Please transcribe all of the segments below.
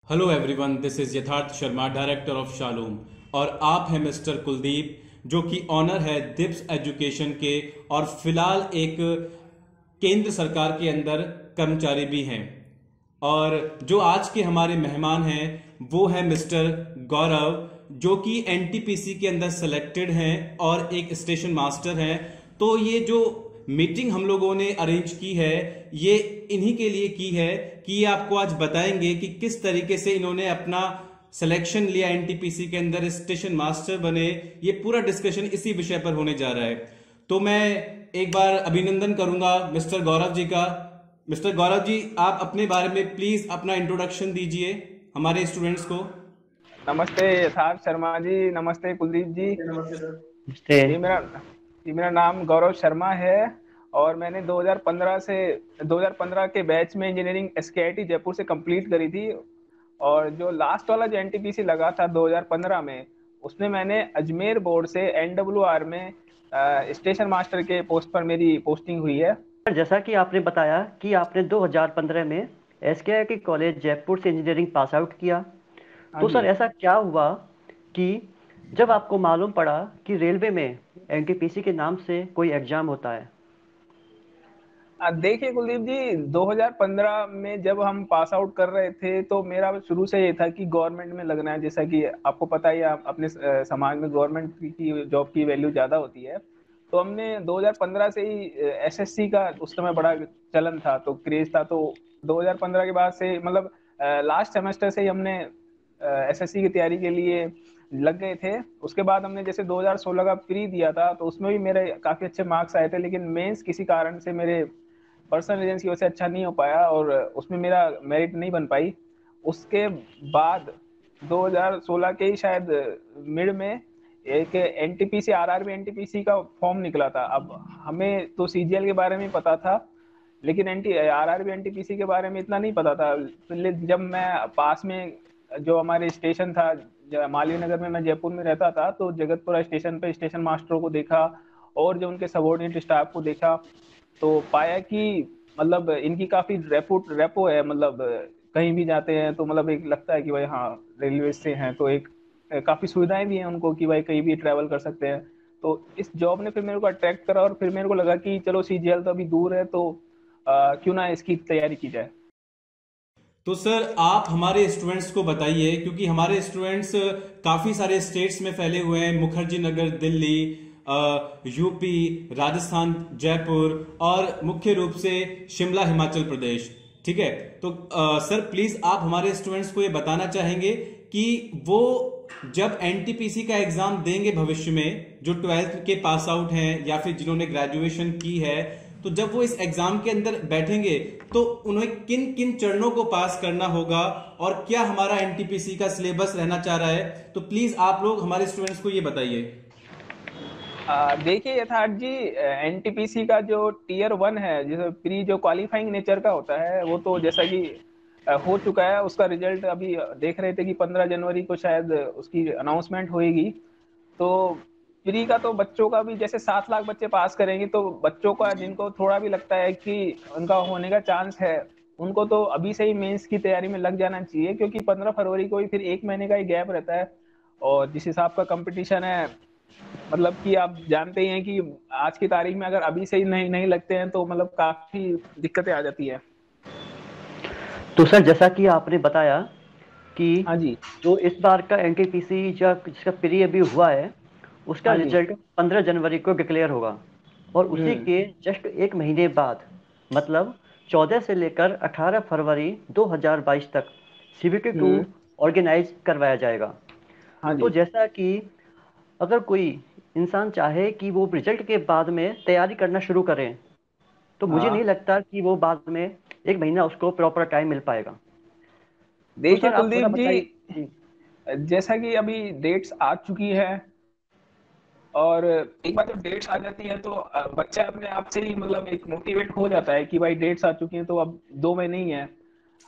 Hello everyone, this is यथार्थ Sharma, director of शालूम। और आप हैं मिस्टर कुलदीप, जो कि ऑनर है दिप्स एजुकेशन के, और फिलहाल एक केंद्र सरकार के अंदर कर्मचारी भी हैं। और जो आज के हमारे मेहमान हैं वो है मिस्टर गौरव, जो कि एनटीपीसी के अंदर सेलेक्टेड हैं और एक स्टेशन मास्टर हैं। तो ये जो मीटिंग हम लोगों ने अरेंज की है, ये इन्हीं के लिए की है कि ये आपको आज बताएंगे कि किस तरीके से इन्होंने अपना सिलेक्शन लिया, एनटीपीसी के अंदर स्टेशन मास्टर बने। ये पूरा डिस्कशन इसी विषय पर होने जा रहा है। तो मैं एक बार अभिनंदन करूंगा मिस्टर गौरव जी का। मिस्टर गौरव जी, आप अपने बारे में प्लीज अपना इंट्रोडक्शन दीजिए हमारे स्टूडेंट्स को। नमस्ते यथार्थ शर्मा जी। नमस्ते कुलदीप जी। नमस्ते। जी मेरा जी मेरा नाम गौरव शर्मा है। और मैंने 2015 के बैच में इंजीनियरिंग एसकेआईटी जयपुर से कंप्लीट करी थी। और जो लास्ट वाला जो एनटीपीसी लगा था 2015 में, उसमें मैंने अजमेर बोर्ड से एनडब्ल्यूआर में स्टेशन मास्टर के पोस्ट पर मेरी पोस्टिंग हुई है। जैसा कि आपने बताया कि आपने 2015 में एसकेआईटी कॉलेज जयपुर से इंजीनियरिंग पास आउट किया, हाँ तो सर जी। ऐसा क्या हुआ कि जब आपको मालूम पड़ा कि रेलवे में एनटीपीसी के नाम से कोई एग्जाम होता है? देखिए कुलदीप जी, 2015 में जब हम पास आउट कर रहे थे तो मेरा शुरू से ये था कि गवर्नमेंट में लगना है। जैसा कि आपको पता ही है, अपने समाज में गवर्नमेंट की जॉब की वैल्यू ज्यादा होती है। तो हमने 2015 से ही एसएससी का उस समय बड़ा चलन था, तो क्रेज था। तो 2015 के बाद से मतलब लास्ट सेमेस्टर से ही हमने एसएससी की तैयारी के लिए लग गए थे। उसके बाद हमने जैसे 2016 का प्री दिया था, तो उसमें भी मेरे काफी अच्छे मार्क्स आए थे, लेकिन मेंस किसी कारण से मेरे पर्सनल रीजन की वजह से अच्छा नहीं हो पाया और उसमें मेरा मेरिट नहीं बन पाई। उसके बाद 2016 के ही शायद मिड में एक एनटीपीसी आरआरबी एनटीपीसी का फॉर्म निकला था। अब हमें तो सीजीएल के बारे में पता था, लेकिन एनटी आरआरबी एनटीपीसी के बारे में इतना नहीं पता था। पहले जब मैं पास में जो हमारे स्टेशन था, मालवीय नगर में, मैं जयपुर में रहता था, तो जगतपुरा स्टेशन पे स्टेशन मास्टरों को देखा और जो उनके सबॉर्डिनेट स्टाफ को देखा, तो पाया कि मतलब इनकी काफी रेपो है। मतलब कहीं भी जाते हैं तो मतलब एक लगता है कि भाई हाँ, रेलवे से हैं तो एक काफी सुविधाएं भी हैं उनको कि भाई कहीं भी ट्रैवल कर सकते हैं। तो इस जॉब ने फिर मेरे को अट्रैक्ट करा और फिर मेरे को लगा कि चलो सीजीएल तो अभी दूर है, तो क्यों ना इसकी तैयारी की जाए। तो सर आप हमारे स्टूडेंट्स को बताइए, क्योंकि हमारे स्टूडेंट्स काफी सारे स्टेट्स में फैले हुए हैं, मुखर्जी नगर दिल्ली, यूपी, राजस्थान जयपुर, और मुख्य रूप से शिमला हिमाचल प्रदेश। ठीक है। तो सर प्लीज आप हमारे स्टूडेंट्स को ये बताना चाहेंगे कि वो जब एनटीपीसी का एग्जाम देंगे भविष्य में, जो 12th के पास आउट हैं या फिर जिन्होंने ग्रेजुएशन की है, तो जब वो इस एग्जाम के अंदर बैठेंगे तो उन्हें किन किन चरणों को पास करना होगा, और क्या हमारा एनटीपीसी का सिलेबस रहना चाह रहा है। तो प्लीज आप लोग हमारे स्टूडेंट्स को ये बताइए। देखिए यथार्थ जी, एनटीपीसी का जो टीयर 1 है, जैसे प्री जो क्वालिफाइंग नेचर का होता है, वो तो जैसा कि हो चुका है। उसका रिजल्ट अभी देख रहे थे कि 15 जनवरी को शायद उसकी अनाउंसमेंट होएगी। तो प्री का तो बच्चों का भी जैसे 7 लाख बच्चे पास करेंगे, तो बच्चों का जिनको थोड़ा भी लगता है कि उनका होने का चांस है, उनको तो अभी से ही मेंस की तैयारी में लग जाना चाहिए, क्योंकि 15 फरवरी को ही फिर एक महीने का ही गैप रहता है। और जिस हिसाब का कंपटीशन है, मतलब कि आप जानते ही हैं कि आज की तारीख में अगर अभी से ही नहीं नहीं लगते हैं तो मतलब काफी दिक्कतें आ जाती है। तो सर जैसा कि आपने बताया कि हाँ जी। जो इस बार का एनटीपीसी जिसका प्री अभी हुआ है, उसका हाँ जी। रिजल्ट 15 जनवरी को डिक्लेयर होगा। और उसी हम्म। के जस्ट एक महीने बाद, मतलब 14 से लेकर 18 फरवरी 2022 तक CBT 2 हम्म। ऑर्गेनाइज करवाया जाएगा। हाँ तो जी। जैसा कि अगर कोई इंसान चाहे कि वो रिजल्ट के बाद में तैयारी करना शुरू करें, तो मुझे नहीं हाँ लगता कि वो बाद में एक महीना उसको प्रॉपर टाइम मिल पाएगा। तो देखिए सर आप थोड़ा कुलदीप जी, बताइए जी। जैसा कि अभी डेट्स आ चुकी है, और एक बार जब डेट्स आ जाती है तो बच्चा अपने आप से ही मतलब एक मोटिवेट हो जाता है कि भाई डेट्स आ चुकी हैं तो अब 2 महीने ही है।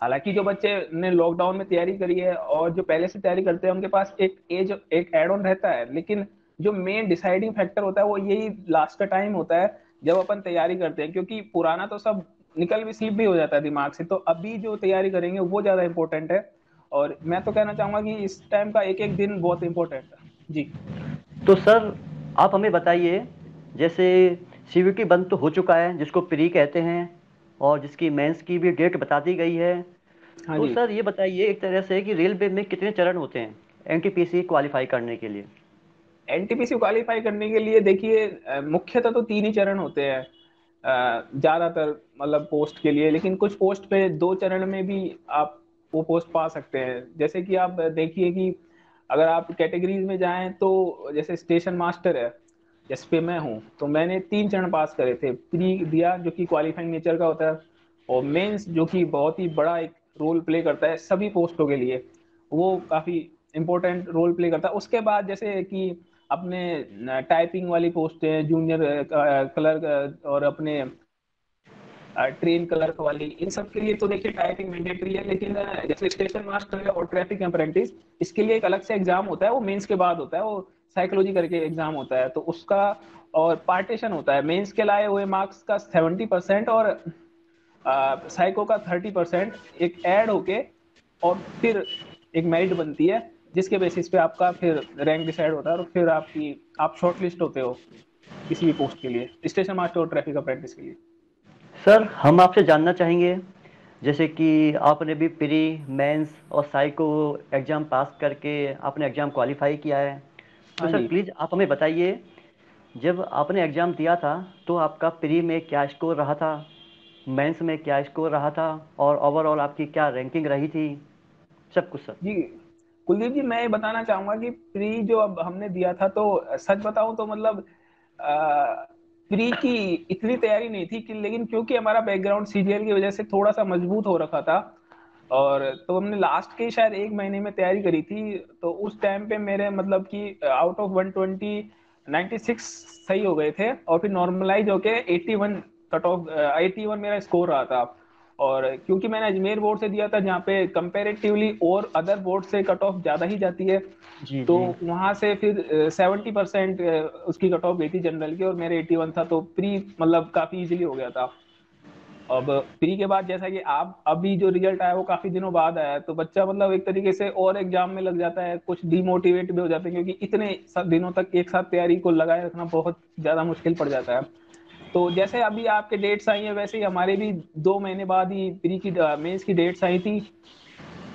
हालांकि जो बच्चे ने लॉकडाउन में तैयारी करी है और जो पहले से तैयारी करते हैं, उनके पास एक एड ऑन रहता है, लेकिन जो मेन डिसाइडिंग फैक्टर होता है वो यही लास्ट का टाइम होता है जब अपन तैयारी करते हैं, क्योंकि पुराना तो सब निकल भी स्लिप भी हो जाता है दिमाग से। तो अभी जो तैयारी करेंगे वो ज्यादा इंपॉर्टेंट है। और मैं तो कहना चाहूंगा कि इस टाइम का एक एक दिन बहुत इंपॉर्टेंट है। जी। तो सर आप हमें बताइए, जैसे सीवीटी बंद तो हो चुका है जिसको प्री कहते हैं, और जिसकी मेंस की भी डेट बता दी गई है। हाँ तो जी। सर ये बताइए एक तरह से कि रेलवे में कितने चरण होते हैं एनटीपीसी क्वालिफाई करने के लिए? एनटीपीसी क्वालिफाई करने के लिए देखिए मुख्यतः तो 3 ही चरण होते हैं ज्यादातर मतलब पोस्ट के लिए, लेकिन कुछ पोस्ट पे 2 चरण में भी आप वो पोस्ट पा सकते हैं। जैसे कि आप देखिए कि अगर आप कैटेगरीज में जाएं तो जैसे स्टेशन मास्टर है जिस पे मैं हूँ, तो मैंने 3 चरण पास करे थे। प्री दिया जो कि क्वालिफाइंग नेचर का होता है, और मेंस जो कि बहुत ही बड़ा एक रोल प्ले करता है सभी पोस्टों के लिए, वो काफी इंपॉर्टेंट रोल प्ले करता है। उसके बाद जैसे कि अपने टाइपिंग वाली पोस्ट है, जूनियर क्लर्क और अपने ट्रेन क्लर्क वाली, इन सब के लिए तो देखिए टाइपिंग मैंडेटरी है। लेकिन जैसे स्टेशन मास्टर और ट्रैफिक अप्रेंटिस, इसके लिए एक अलग से एग्जाम होता है, वो मेंस के बाद होता है, वो साइकोलॉजी करके एग्जाम होता है, तो उसका और पार्टीशन होता है। मेंस के लाए हुए मार्क्स का 70% और साइको का 30% एक ऐड होके और फिर एक मेरिट बनती है, जिसके बेसिस पे आपका फिर रैंक डिसाइड होता है और फिर आप शॉर्ट लिस्ट होते हो किसी भी पोस्ट के लिए, स्टेशन मास्टर और ट्रैफिक अप्रेंटिस के लिए। सर हम आपसे जानना चाहेंगे, जैसे कि आपने भी प्री, मेंस और साइको एग्ज़ाम पास करके आपने एग्ज़ाम क्वालिफाई किया है। तो हाँ सर जी। प्लीज़ आप हमें बताइए, जब आपने एग्ज़ाम दिया था तो आपका प्री में क्या स्कोर रहा था, मेंस में क्या स्कोर रहा था, और ओवरऑल आपकी क्या रैंकिंग रही थी, सब कुछ सर। जी कुलदीप जी, मैं ये बताना चाहूंगा कि प्री जो अब हमने दिया था, तो सच बताऊं तो मतलब प्री की इतनी तैयारी नहीं थी कि, लेकिन क्योंकि हमारा बैकग्राउंड सीजीएल की वजह से थोड़ा सा मजबूत हो रखा था, और तो हमने लास्ट के शायद 1 महीने में तैयारी करी थी, तो उस टाइम पे मेरे मतलब कि आउट ऑफ 120 96 सही हो गए थे, और फिर नॉर्मलाइज होके 81 कट ऑफ 81 मेरा स्कोर रहा था। और क्योंकि मैंने अजमेर बोर्ड से दिया था जहाँ पे कंपेरेटिवली और अदर बोर्ड से कट ऑफ ज्यादा ही जाती है, जी तो जी। वहां से फिर 70% उसकी कट ऑफ गई थी जनरल की, और मेरे 81 था, तो प्री मतलब काफी इजीली हो गया था। अब प्री के बाद जैसा कि आप अभी जो रिजल्ट आया वो काफी दिनों बाद आया है, तो बच्चा मतलब एक तरीके से और एग्जाम में लग जाता है, कुछ डिमोटिवेट भी हो जाते हैं, क्योंकि इतने दिनों तक एक साथ तैयारी को लगाए रखना बहुत ज्यादा मुश्किल पड़ जाता है। तो जैसे अभी आपके डेट्स आई है, वैसे ही हमारे भी 2 महीने बाद ही प्री की मेंस की डेट्स आई थी,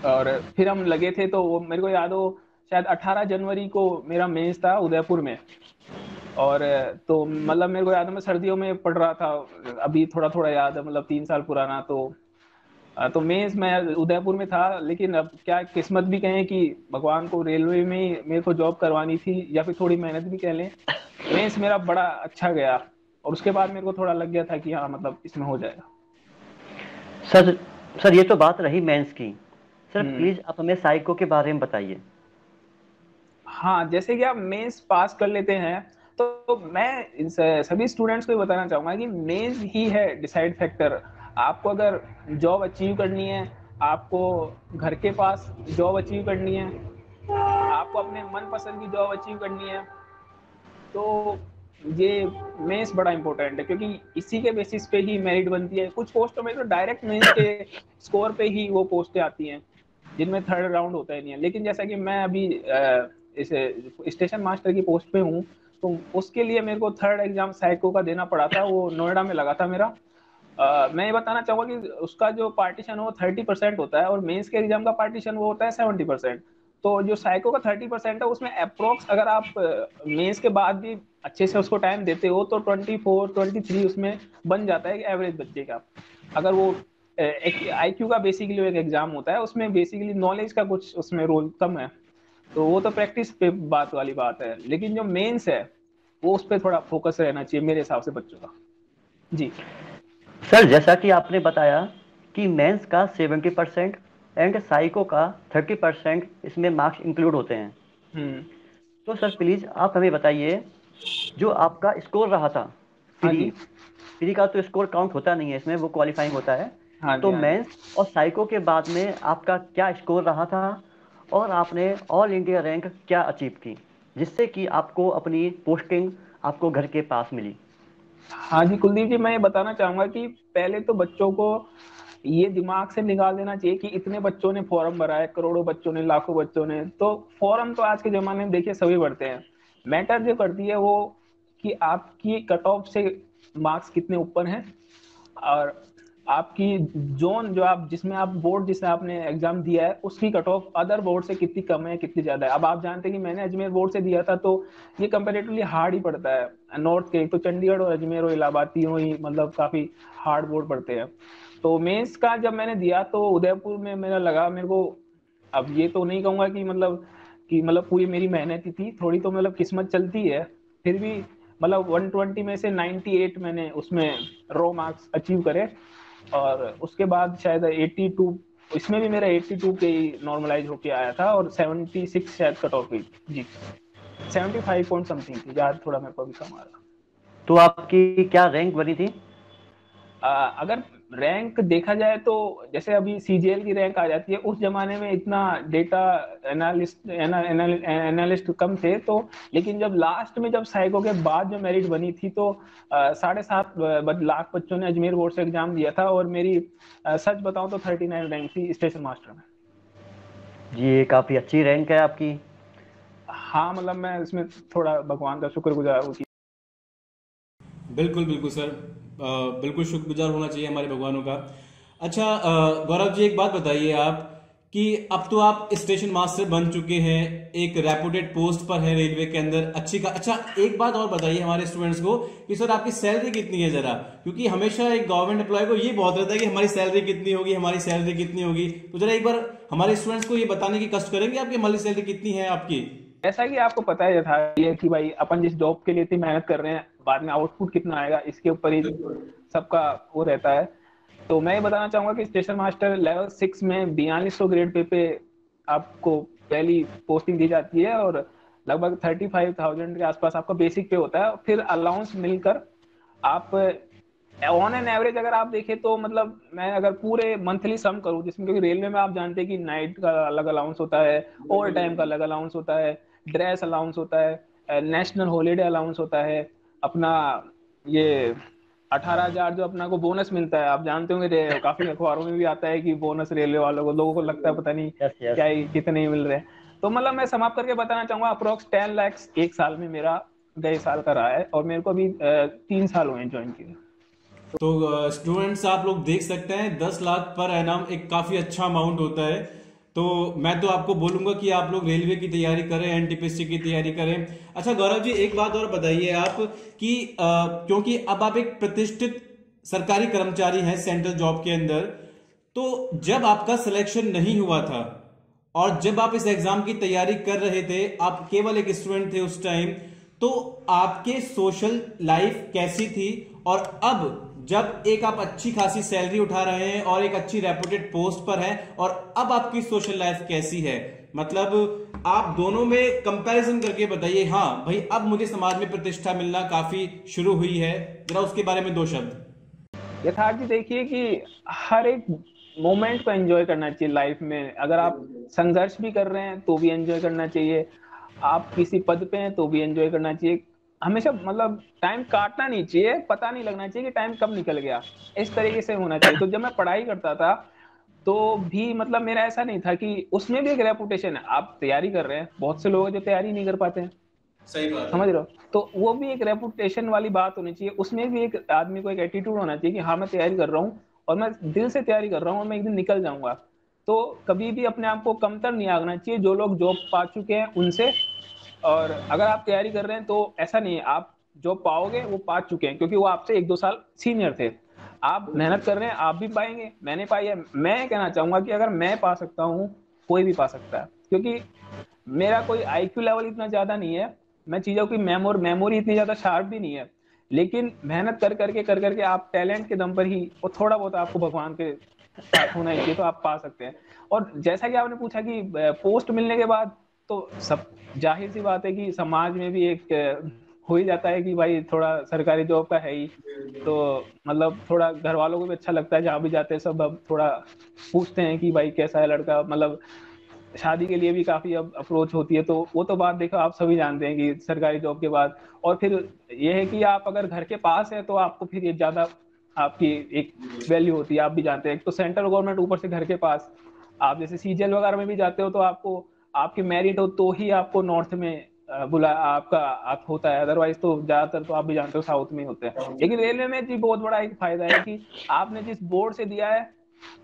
और फिर हम लगे थे। तो वो मेरे को याद हो शायद 18 जनवरी को मेरा मेंस था उदयपुर में, और तो मतलब मेरे को याद है मैं सर्दियों में पढ़ रहा था, अभी थोड़ा थोड़ा याद है, मतलब 3 साल पुराना। तो मेंस मैं उदयपुर में था, लेकिन अब क्या किस्मत भी कहें कि भगवान को रेलवे में ही मेरे को जॉब करवानी थी, या फिर थोड़ी मेहनत भी कह लें, मेंस मेरा बड़ा अच्छा गया, और उसके बाद मेरे को थोड़ा लग गया था कि हाँ मतलब इसमें हो जाएगा। सर सर ये तो बात रही मेंस की। Sir hmm. प्लीज़ आप हमें साइको के बारे में बताइए। हाँ, जैसे कि आप मेंस पास कर लेते हैं, तो मैं सभी स्टूडेंट्स को ये बताना चाहूंगा कि मेंस ही है डिसाइड फैक्टर। आपको अगर जॉब अचीव करनी है, आपको घर के पास जॉब अचीव करनी है, आपको अपने मनपसंद की जॉब अचीव करनी है, तो ये मेंस बड़ा इंपॉर्टेंट है, क्योंकि इसी के बेसिस पे ही मेरिट बनती है। कुछ पोस्टों में तो डायरेक्ट मेंस के स्कोर पे ही वो पोस्टें आती हैं, जिनमें थर्ड राउंड होता ही नहीं है। लेकिन जैसा कि मैं अभी इस स्टेशन मास्टर की पोस्ट पे हूँ, तो उसके लिए मेरे को थर्ड एग्जाम साइको का देना पड़ा था, वो नोएडा में लगा था मेरा। मैं ये बताना चाहूंगा कि उसका जो पार्टीशन है वो 30% होता है, और मेंस के एग्जाम का पार्टीशन वो होता है 70%। तो जो साइको का 30% है, उसमें अप्रोक्स अगर आप मेंस के बाद भी अच्छे से उसको टाइम देते हो, तो 24 23 उसमें बन जाता है एवरेज बच्चे का। अगर वो एक आईक्यू का बेसिकली एक एग्जाम होता है, उसमें बेसिकली नॉलेज का कुछ उसमें रोल कम है, तो वो तो प्रैक्टिस पे बात वाली बात है। लेकिन जो मेंस है वो उस पर थोड़ा फोकस रहना चाहिए मेरे हिसाब से बच्चों का। जी। सर जैसा कि आपने बताया कि मेंस का 70% एंड साइको का 30% इसमें मार्क्स इंक्लूड होते हैं। हम्म। तो सर प्लीज़ आप हमें बताइए, जो आपका स्कोर रहा था हाँ प्री, जी। प्री का तो स्कोर काउंट होता नहीं है इसमें, वो क्वालिफाइंग होता है। हाँ जी। तो हाँ जी। मेंस और साइको के बाद में आपका क्या स्कोर रहा था, और आपने ऑल इंडिया रैंक क्या अचीव की, जिससे कि आपको अपनी पोस्टिंग आपको घर के पास मिली? हाँ जी कुलदीप जी, मैं ये बताना चाहूंगा कि पहले तो बच्चों को ये दिमाग से निकाल देना चाहिए कि इतने बच्चों ने फॉर्म भरा है, करोड़ों बच्चों ने, लाखों बच्चों ने, तो फॉर्म तो आज के जमाने में देखिए सभी भरते हैं। मैटर जो करती है वो कि आपकी कट ऑफ से मार्क्स कितने ऊपर हैं, और आपकी जोन जो आप जिसमें आप बोर्ड जिसमें आपने एग्जाम दिया है उसकी कट ऑफ अदर बोर्ड से कितनी कम है, कितनी ज्यादा है। अब आप जानते हैं कि मैंने अजमेर बोर्ड से दिया था, तो ये कंपेरेटिवली हार्ड ही पड़ता है। नॉर्थ के तो चंडीगढ़ और अजमेर और इलाहाबाद तीनों ही मतलब काफी हार्ड बोर्ड पड़ते हैं। तो मेंस का जब मैंने दिया तो उदयपुर में मेरा लगा मेरे को, अब ये तो नहीं कहूंगा कि मतलब पूरी मेरी मेहनत ही थी, थोड़ी तो मतलब किस्मत चलती है, फिर भी मतलब 120 में से 98 मैंने उसमें रो मार्क्स अचीव करे, और उसके बाद शायद 82, इसमें भी मेरा 82 पे ही नॉर्मलाइज होके आया था, और 76 शायद कट ऑफ हुई जी, 75 पॉइंट समथिंग थी, याद थोड़ा मेरे को भी कम आ रहा। तो आपकी क्या रैंक बनी थी? अगर रैंक देखा जाए तो जैसे अभी सीजीएल की रैंक आ जाती है, उस जमाने में इतना डेटा एनालिस्ट कम थे, तो लेकिन जब लास्ट में जब साइको के बाद जो मेरिट बनी थी तो 7.5 लाख बच्चों ने अजमेर बोर्ड से एग्जाम दिया था, और मेरी सच बताऊं तो 39 रैंक थी स्टेशन मास्टर में जी, ये काफी अच्छी रैंक है आपकी। हाँ, मतलब मैं इसमें थोड़ा भगवान का शुक्रगुजार हूँ। बिल्कुल बिल्कुल सर, बिल्कुल शुक्रगुजार होना चाहिए हमारे भगवानों का। अच्छा गौरव जी, एक बात बताइए आप कि अब तो आप स्टेशन मास्टर बन चुके हैं, एक रेपुटेड पोस्ट पर है रेलवे के अंदर, अच्छा एक बात और बताइए हमारे स्टूडेंट्स को कि सर आपकी सैलरी कितनी है जरा, क्योंकि हमेशा एक गवर्नमेंट एम्प्लॉय को ये बहुत रहता है कि हमारी सैलरी कितनी होगी, हमारी सैलरी कितनी होगी। तो जरा एक बार हमारे स्टूडेंट्स को ये बताने की कष्ट करेंगे आपकी हमारी सैलरी कितनी है आपकी। ऐसा कि आपको पता है था ये कि भाई अपन जिस जॉब के लिए इतनी मेहनत कर रहे हैं, बाद में आउटपुट कितना आएगा इसके ऊपर ही सबका वो रहता है। तो मैं ये बताना चाहूंगा कि स्टेशन मास्टर लेवल 6 में 4200 ग्रेड पे आपको पहली पोस्टिंग दी जाती है, और लगभग 35,000 के आसपास आपका बेसिक पे होता है। फिर अलाउंस मिलकर आप ऑन एन एवरेज अगर आप देखें तो मतलब मैं अगर पूरे मंथली सम करूं, जिसमें क्योंकि रेलवे में आप जानते हैं कि नाइट का अलग अलाउंस होता है, ओवर टाइम का अलग अलाउंस होता है, ड्रेस अलाउंस होता है, नेशनल हॉलीडे अलाउंस होता है, अपना ये 18,000 जो अपना को बोनस मिलता है, आप जानते होंगे काफी अखबारों में भी आता है कि बोनस रेलवे वालों को, लोगों को लगता है पता नहीं यस यस। क्या ही कितने ही मिल रहे हैं। तो मतलब मैं समाप्त करके बताना चाहूंगा अप्रोक्स 10 लाख एक साल में मेरा गए साल का रहा है, और मेरे को अभी 3 साल हुए ज्वाइन किए। तो स्टूडेंट्स आप लोग देख सकते हैं 10 लाख पर एनम एक काफी अच्छा अमाउंट होता है। तो मैं तो आपको बोलूंगा कि आप लोग रेलवे की तैयारी करें, एनटीपीसी की तैयारी करें। अच्छा गौरव जी, एक बात और बताइए आप कि क्योंकि अब आप एक प्रतिष्ठित सरकारी कर्मचारी हैं सेंट्रल जॉब के अंदर, तो जब आपका सिलेक्शन नहीं हुआ था और जब आप इस एग्जाम की तैयारी कर रहे थे, आप केवल एक स्टूडेंट थे उस टाइम, तो आपके सोशल लाइफ कैसी थी? और अब जब एक आप अच्छी खासी सैलरी उठा रहे हैं और एक अच्छी रेपुटेड पोस्ट पर हैं, और अब आपकी सोशल लाइफ कैसी है? मतलब आप दोनों में कंपैरिजन करके बताइए। हाँ भाई, अब मुझे समाज में प्रतिष्ठा मिलना काफी शुरू हुई है, जरा उसके बारे में 2 शब्द। यथार्थ जी देखिए कि हर एक मोमेंट को एंजॉय करना चाहिए लाइफ में। अगर आप संघर्ष भी कर रहे हैं तो भी एंजॉय करना चाहिए, आप किसी पद पे हैं तो भी एंजॉय करना चाहिए। हमेशा मतलब टाइम काटना नहीं चाहिए, पता नहीं लगना चाहिए कि टाइम कब निकल गया, इस तरीके से होना चाहिए। तो जब मैं पढ़ाई करता था तो भी मतलब मेरा ऐसा नहीं था कि उसमें भी एक रेपुटेशन है, आप तैयारी कर रहे हैं, बहुत से लोग हैं जो तैयारी नहीं कर पाते हैं, सही बात है। समझ रहे हो, तो वो भी एक रेपुटेशन वाली बात होनी चाहिए। उसमें भी एक आदमी को एक एटीट्यूड होना चाहिए कि हाँ मैं तैयारी कर रहा हूँ, और मैं दिल से तैयारी कर रहा हूँ, और मैं एक दिन निकल जाऊंगा। तो कभी भी अपने आप को कमतर नहीं आंकना चाहिए जो लोग जॉब पा चुके हैं उनसे। और अगर आप तैयारी कर रहे हैं तो ऐसा नहीं है आप जो पाओगे वो पा चुके हैं, क्योंकि वो आपसे 1-2 साल सीनियर थे। आप मेहनत कर रहे हैं, आप भी पाएंगे, मैंने पाई है। मैं कहना चाहूंगा कि अगर मैं पा सकता हूँ, कोई भी पा सकता है, क्योंकि मेरा कोई आईक्यू लेवल इतना ज्यादा नहीं है, मैं चीजों की मेमोरी इतनी ज्यादा शार्प भी नहीं है, लेकिन मेहनत कर करके आप टैलेंट के दम पर ही, और थोड़ा बहुत आपको भगवान के साथ होना चाहिए, तो आप पा सकते हैं। और जैसा कि आपने पूछा कि पोस्ट मिलने के बाद, तो सब जाहिर सी बात है कि समाज में भी एक हो ही जाता है कि भाई थोड़ा सरकारी जॉब का है ही, तो मतलब थोड़ा घर वालों को भी अच्छा लगता है, जहाँ भी जाते हैं सब अब थोड़ा पूछते हैं कि भाई कैसा है लड़का, मतलब शादी के लिए भी काफी अब अप्रोच होती है। तो वो तो बात देखो आप सभी जानते हैं कि सरकारी जॉब के बाद, और फिर ये है कि आप अगर घर के पास है तो आपको फिर ये ज्यादा आपकी एक वैल्यू होती है, आप भी जानते हैं। एक तो सेंट्रल गवर्नमेंट, ऊपर से घर के पास। आप जैसे सीजीएल वगैरह में भी जाते हो तो आपको आपकी मेरिट हो तो ही आपको नॉर्थ में बुला आपका आप होता है, अदरवाइज तो ज्यादातर तो आप भी जानते हो साउथ में होते हैं। लेकिन रेलवे में जी बहुत बड़ा एक फायदा है कि आपने जिस बोर्ड से दिया है,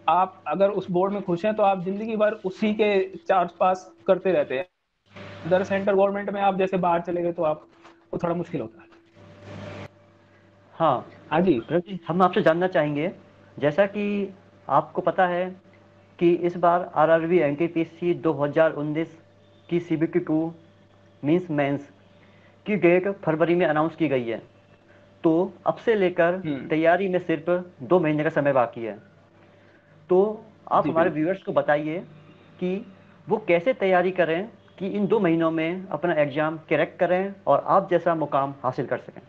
आप अगर उस बोर्ड में खुश हैं तो आप जिंदगी भर उसी के चार्ज पास करते रहते हैं। अदर सेंट्रल गवर्नमेंट में आप जैसे बाहर चले गए तो आपको थोड़ा मुश्किल होता है। हाँ हाँ जी। भैरव जी, हम आपसे जानना चाहेंगे, जैसा कि आपको पता है कि इस बार आरआरबी एनटीपीसी 2019 की सीबीटी 2 मींस मेंस की डेट फरवरी में अनाउंस की गई है, तो अब से लेकर तैयारी में सिर्फ 2 महीने का समय बाकी है। तो आप जी हमारे बिल्कुल। व्यूअर्स को बताइए कि वो कैसे तैयारी करें कि इन 2 महीनों में अपना एग्जाम क्रैक करें और आप जैसा मुकाम हासिल कर सकें।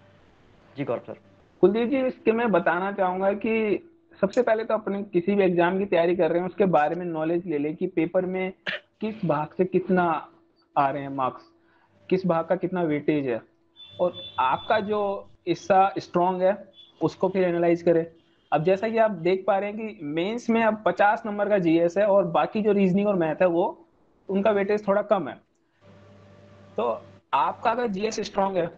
जी गौरव सर। कुलदीप जी, इसके मैं बताना चाहूंगा कि सबसे पहले तो अपने किसी भी एग्जाम की तैयारी कर रहे हैं उसके बारे में नॉलेज ले लें कि पेपर में किस भाग से कितना आ रहे हैं मार्क्स, किस भाग का कितना वेटेज है, और आपका जो हिस्सा स्ट्रांग है उसको फिर एनालाइज करें। अब जैसा कि आप देख पा रहे हैं कि मेंस में अब 50 नंबर का जीएस है और बाकी जो रीजनिंग और मैथ है वो उनका वेटेज थोड़ा कम है। तो आपका अगर जीएस स्ट्रांग है,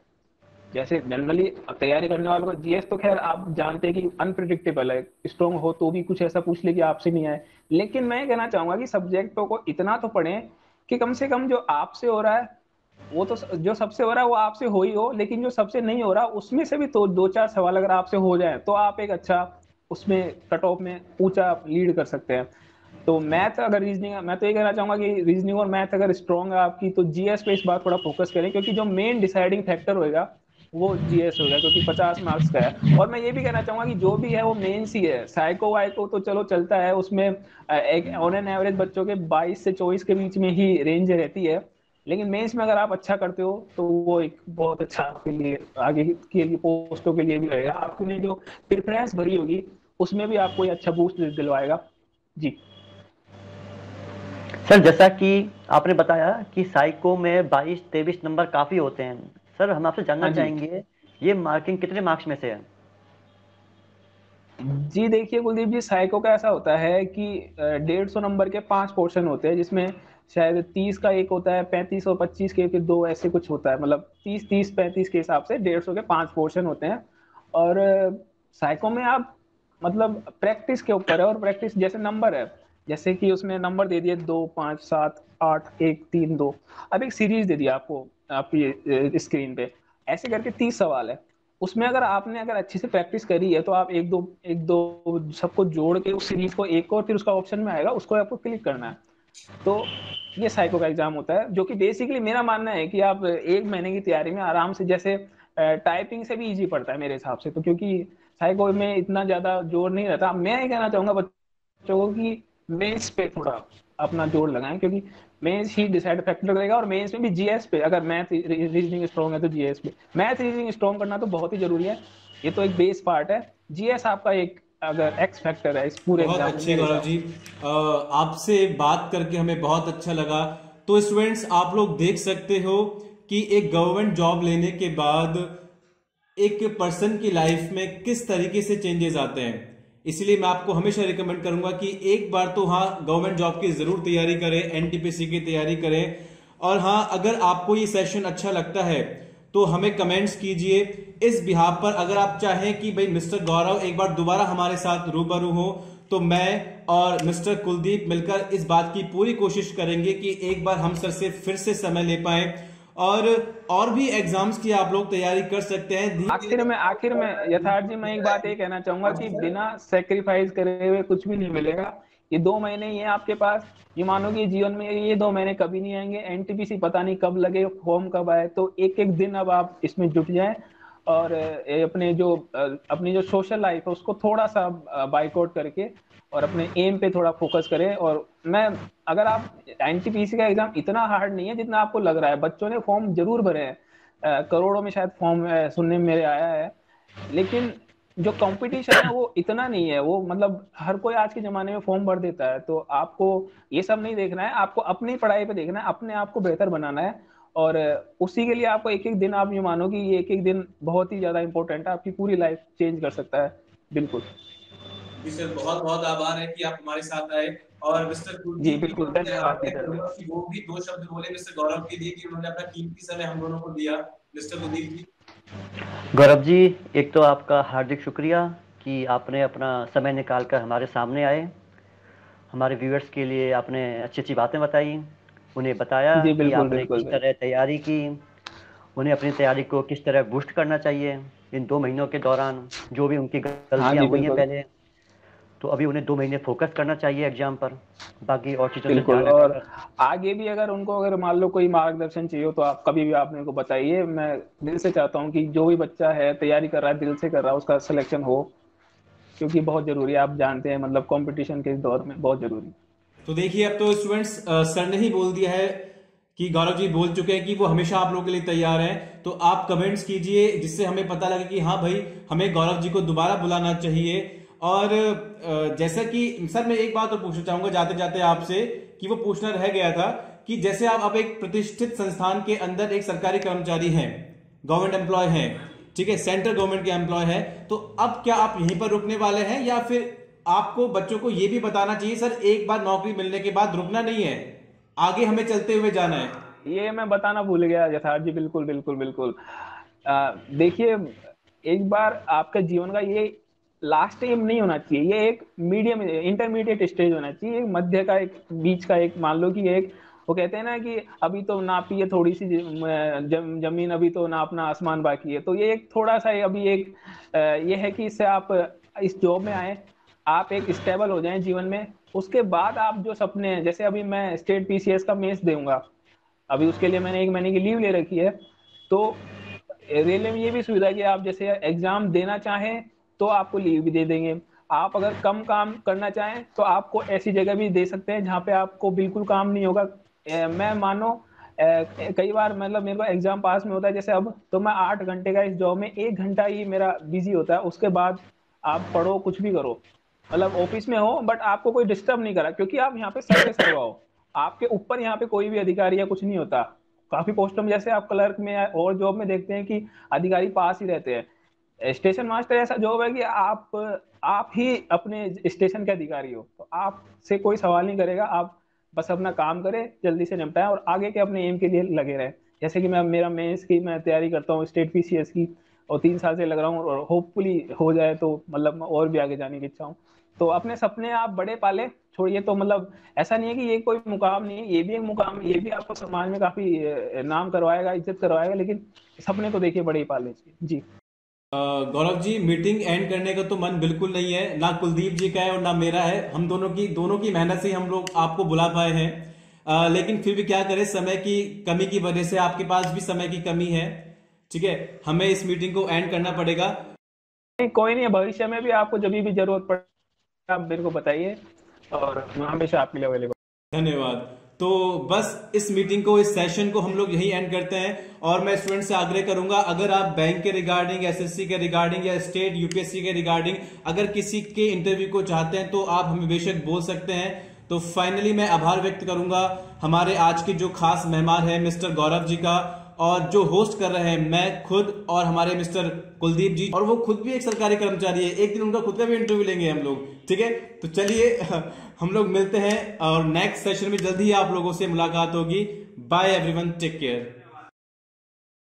जैसे जनरली तैयारी करने वालों को जीएस तो खैर आप जानते हैं कि अनप्रिडिक्टेबल है, स्ट्रांग हो तो भी कुछ ऐसा पूछ ले कि आपसे नहीं आए। लेकिन मैं कहना चाहूंगा कि सब्जेक्टों को इतना तो पढ़ें कि कम से कम जो आपसे हो रहा है वो तो, जो सबसे हो रहा है वो आपसे हो ही हो, लेकिन जो सबसे नहीं हो रहा उसमें से भी तो दो चार सवाल अगर आपसे हो जाए तो आप एक अच्छा उसमें कट ऑफ में ऊंचा लीड कर सकते हैं। तो मैथ अगर रीजनिंग, मैं तो ये कहना चाहूंगा कि रीजनिंग और मैथ अगर स्ट्रांग है आपकी तो जीएस पे इस बार थोड़ा फोकस करें, क्योंकि जो मेन डिसाइडिंग फैक्टर होगा वो जीएस होगा, क्योंकि 50 मार्क्स का है। और मैं ये भी कहना चाहूंगा कि जो भी है वो मेंस ही है, साइको वाइको तो चलो चलता है, उसमें एक ऑन एन एवरेज बच्चों के 22 से 24 के बीच में ही रेंज रहती है। लेकिन मेंस में अगर आप अच्छा करते हो तो वो एक बहुत अच्छा आपके लिए आगे के लिए पोस्टों के लिए भी रहेगा, आपने जो प्रेफरेंस भरी होगी उसमें भी आपको ये अच्छा बूस्ट दिलवाएगा। जी सर, जैसा कि आपने बताया कि साइको में 22-23 नंबर काफ़ी होते हैं, सर हम आपसे जानना हाँ जी। चाहेंगे ये मार्किंग कितने मार्क्स में से है? जी देखिए कुलदीप जी, साइको का ऐसा होता है कि 150 नंबर के 5 पोर्शन होते हैं, जिसमें शायद 30 का एक होता है, 35 और 25 के फिर दो ऐसे कुछ होता है, मतलब 30-30-35 के हिसाब से 150 के 5 पोर्शन होते हैं। और साइको में आप मतलब प्रैक्टिस के ऊपर है, और प्रैक्टिस जैसे नंबर है, जैसे कि उसने नंबर दे दिए 2 5 7 8 1 3 2, अब एक सीरीज दे दिया आपको आपकी स्क्रीन पे, ऐसे करके 30 सवाल है। उसमें अगर आपने अगर अच्छे से प्रैक्टिस करी है तो आप एक दो सबको जोड़ के उस सीरीज को एक और फिर उसका ऑप्शन में आएगा उसको आपको क्लिक करना है। तो ये साइको का एग्जाम होता है, जो कि बेसिकली मेरा मानना है कि आप एक महीने की तैयारी में आराम से, जैसे टाइपिंग से भी इजी पड़ता है मेरे हिसाब से, तो क्योंकि साइको में इतना ज्यादा जोर नहीं रहता। मैं ये कहना चाहूंगा बच्चों को कि मेंस पे थोड़ा अपना जोर लगाएं, क्योंकि मेंस ही डिसाइड फैक्टर करेगा, और मेंस में भी जीएस पे, अगर मैथ रीजनिंग स्ट्रॉन्ग है तो जीएस पे, मैथ रीजनिंग स्ट्रॉन्ग करना तो बहुत ही जरूरी है, ये तो एक बेस पार्ट है। जीएस आपका एक अगर एक्स फैक्टर है इस पूरे बहुत एग्जाम में अच्छे मेरे गौरव हिसाब जी, से। आपसे बात करके हमें बहुत अच्छा लगा। तो स्टूडेंट्स, आप लोग देख सकते हो कि एक गवर्नमेंट जॉब लेने के बाद एक पर्सन की लाइफ में किस तरीके से चेंजेस आते हैं। इसलिए मैं आपको हमेशा रिकमेंड करूंगा कि एक बार तो हाँ, गवर्नमेंट जॉब की जरूर तैयारी करें, एनटीपीसी की तैयारी करें। और हाँ, अगर आपको ये सेशन अच्छा लगता है तो हमें कमेंट्स कीजिए। इस बिहाफ पर अगर आप चाहें कि भाई मिस्टर गौरव एक बार दोबारा हमारे साथ रूबरू हो, तो मैं और मिस्टर कुलदीप मिलकर इस बात की पूरी कोशिश करेंगे कि एक बार हम सर से फिर से समय ले पाए, और भी एग्जाम्स की आप लोग तैयारी कर सकते हैं। आखिर में यथार्थ जी, मैं एक बात ये कहना चाहूंगा कि बिना सेक्रीफाइस करे हुए कुछ भी नहीं मिलेगा। ये 2 महीने ही है आपके पास, ये मानो कि जीवन में ये 2 महीने कभी नहीं आएंगे, एनटीपीसी पता नहीं कब लगे, फॉर्म कब आए, तो एक एक दिन अब आप इसमें जुट जाएं। और अपनी जो सोशल लाइफ है उसको थोड़ा सा बाइकआउट करके और अपने एम पे थोड़ा फोकस करें। और मैं, अगर आप, एनटीपीसी का एग्जाम इतना हार्ड नहीं है जितना आपको लग रहा है, बच्चों ने फॉर्म जरूर भरे हैं, करोड़ों में शायद फॉर्म सुनने में मेरे आया है, लेकिन जो कंपटीशन है वो इतना नहीं है, वो मतलब हर कोई आज के जमाने में फॉर्म भर देता है। तो आपको ये सब नहीं देखना है, आपको अपनी पढ़ाई पे देखना है, अपने आप को बेहतर बनाना है। और उसी के लिए आपको एक एक दिन, आप ये मानो कि ये एक एक दिन बहुत ही ज्यादा इंपॉर्टेंट है, आपकी पूरी लाइफ चेंज कर सकता है। बिल्कुल जी सर, बहुत बहुत आभार है कि आप हमारे साथ आए। और मिस्टर जी, कुलदीप जी बिल्कुल धन्यवाद जी, धन्यवाद। कि वो भी 2 शब्द बोले मिस्टर गौरव के लिए कि उन्होंने अपना कीमती समय हम दोनों को दिया। मिस्टर कुलदीप जी। गौरव जी, एक तो आपका हार्दिक शुक्रिया कि आपने अपना समय निकाल कर हमारे सामने आए। हमारे व्यूअर्स के लिए आपने अच्छी-अच्छी बातें बताई। उन्हें बताया जी, कि बिल्कुल, आपने बिल्कुल, किस तरह तैयारी की, उन्हें अपनी तैयारी को किस तरह बूस्ट करना चाहिए इन 2 महीनों के दौरान, जो भी उनकी हाँ गलतियाँ जी, हुई हैं बिल्कुल, पहले, तो अभी उन्हें 2 महीने फ़ोकस करना चाहिए एग्ज़ाम पर, बाकी और चीज़ों से बिल्कुल। ध्यान और हटाकर। आगे भी अगर उनको अगर मान लो कोई मार्गदर्शन चाहिए हो तो आप कभी भी आप मेरे को बताइए। मैं दिल से चाहता हूँ कि जो भी बच्चा है तैयारी कर रहा है, दिल से कर रहा है, उसका सिलेक्शन हो, क्योंकि बहुत जरूरी है। आप जानते हैं मतलब कंपटीशन के इस दौर में बहुत जरूरी है। तो देखिए, अब तो स्टूडेंट्स सर ने ही बोल दिया है कि गौरव जी बोल चुके हैं कि वो हमेशा आप लोगों के लिए तैयार हैं। तो आप कमेंट्स कीजिए जिससे हमें पता लगे कि हाँ भाई, हमें गौरव जी को दोबारा बुलाना चाहिए। और जैसा कि सर, मैं एक बात और पूछना चाहूंगा जाते जाते आपसे, कि वो पूछना रह गया था कि जैसे आप अब एक प्रतिष्ठित संस्थान के अंदर एक सरकारी कर्मचारी हैं, गवर्नमेंट एम्प्लॉय हैं, ठीक है, सेंट्रल गवर्नमेंट के एम्प्लॉय हैं, तो अब क्या आप यहीं पर रुकने वाले हैं या फिर आपको बच्चों को यह भी बताना चाहिए सर एक बार नौकरी मिलने के बाद रुकना नहीं है, आगे हमें चलते हुए जाना है? ये मैं बताना भूल गया यथार्थ जी, बिल्कुल बिल्कुल बिल्कुल। देखिए, एक बार आपके जीवन का ये लास्ट एम नहीं होना चाहिए, ये एक मीडियम इंटरमीडिएट स्टेज होना चाहिए, एक मध्य का, एक बीच का, एक मान लो कि एक वो कहते हैं ना कि अभी तो नापी है थोड़ी सी जमीन, अभी तो नापना आसमान बाकी है। तो ये एक थोड़ा सा अभी एक ये है कि इससे आप इस जॉब में आए, आप एक स्टेबल हो जाएं जीवन में। उसके बाद आप जो सपने हैं, जैसे अभी मैं स्टेट पीसीएस का मेंस दूंगा, अभी उसके लिए मैंने 1 महीने की लीव ले रखी है। तो रेलवे में ये भी सुविधा है कि आप जैसे एग्जाम देना चाहें तो आपको लीव भी दे देंगे। आप अगर कम काम करना चाहें तो आपको ऐसी जगह भी दे सकते हैं जहाँ पे आपको बिल्कुल काम नहीं होगा। मैं मानो कई बार मतलब मेरे को एग्जाम पास में होता है, जैसे अब तो मैं 8 घंटे का इस जॉब में 1 घंटा ही मेरा बिजी होता है। उसके बाद आप पढ़ो, कुछ भी करो, मतलब ऑफिस में हो बट आपको कोई डिस्टर्ब नहीं करा, क्योंकि आप यहाँ पे सर्वे सर्वा हो। आपके ऊपर यहाँ पे कोई भी अधिकारी या कुछ नहीं होता। काफी पोस्टों में जैसे आप क्लर्क में और जॉब में देखते हैं कि अधिकारी पास ही रहते हैं। स्टेशन मास्टर ऐसा जॉब है कि आप ही अपने स्टेशन के अधिकारी हो, तो आपसे कोई सवाल नहीं करेगा। आप बस अपना काम करें, जल्दी से निपटाएं और आगे के अपने एम के लिए लगे रहें। जैसे कि मेरा मेंस की मैं तैयारी करता हूँ, स्टेट पीसीएस की, और 3 साल से लग रहा हूँ, और होपफुली हो जाए तो मतलब मैं और भी आगे जाने की इच्छा हूँ। तो अपने सपने आप बड़े पाले, छोड़िए। तो मतलब ऐसा नहीं है कि ये कोई मुकाम नहीं है, ये भी एक मुकाम है, ये भी आपको समाज में काफी नाम करवाएगा, इज्जत करवाएगा, लेकिन सपने तो देखिए बड़े ही पालने चाहिए जी। गौरव जी, मीटिंग एंड करने का तो मन बिल्कुल नहीं है, ना कुलदीप जी का है और ना मेरा है। हम दोनों की मेहनत से हम लोग आपको बुला पाए हैं। लेकिन फिर भी क्या करें, समय की कमी की वजह से आपके पास भी समय की कमी है, ठीक है, हमें इस मीटिंग को एंड करना पड़ेगा। कोई नहीं, भविष्य में भी आपको जब भी जरूरत पड़े आप मेरे को बताइए, और मैं हमेशा आपके लिए अवेलेबल। धन्यवाद। तो बस इस मीटिंग को, इस सेशन को हम लोग यही एंड करते हैं। और मैं स्टूडेंट से आग्रह करूंगा, अगर आप बैंक के रिगार्डिंग, एसएससी के रिगार्डिंग या स्टेट यूपीएससी के रिगार्डिंग अगर किसी के इंटरव्यू को चाहते हैं तो आप हमें बेशक बोल सकते हैं। तो फाइनली मैं आभार व्यक्त करूंगा हमारे आज के जो खास मेहमान है मिस्टर गौरव जी का, और जो होस्ट कर रहे हैं मैं खुद और हमारे मिस्टर कुलदीप जी, और वो खुद भी एक सरकारी कर्मचारी है। एक दिन उनका खुद का भी इंटरव्यू लेंगे हम लोग, ठीक है। तो चलिए हम लोग मिलते हैं और नेक्स्ट सेशन में जल्दी ही आप लोगों से मुलाकात होगी। Bye everyone, take care.